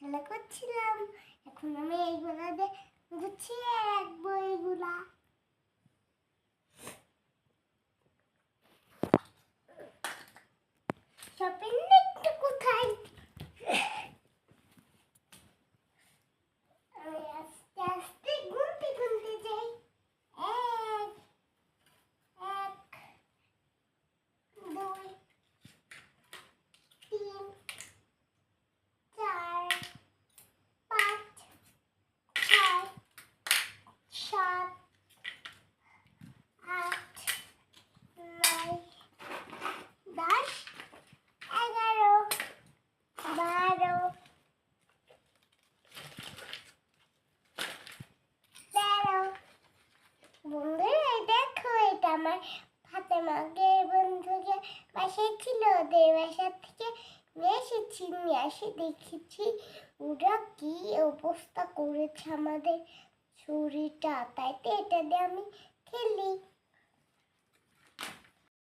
খেলা করছিলাম। এখন আমি এইগুলা দিয়ে গুছিয়ে রাখবো। এইগুলা শপিং লিস্ট কোথায়? আমি আস্তে আস্তে গুনতে গুনতে যাই। এক, দুই, তিন, চার, পাঁচ, ছয়, সাত, আট, নয়, 10, 11, 12, 13। বন্ধুরা দেখো, এটা আমার ফাতেমা আগের বন্ধুকে বাসায় ছিল, ওদের বাসা থেকে নিয়ে এসেছি। নিয়ে এসে দেখেছি ওরা কি অবস্থা করেছে আমাদের ছুরিটা, তাই তো এটা দিয়ে আমি খেলি।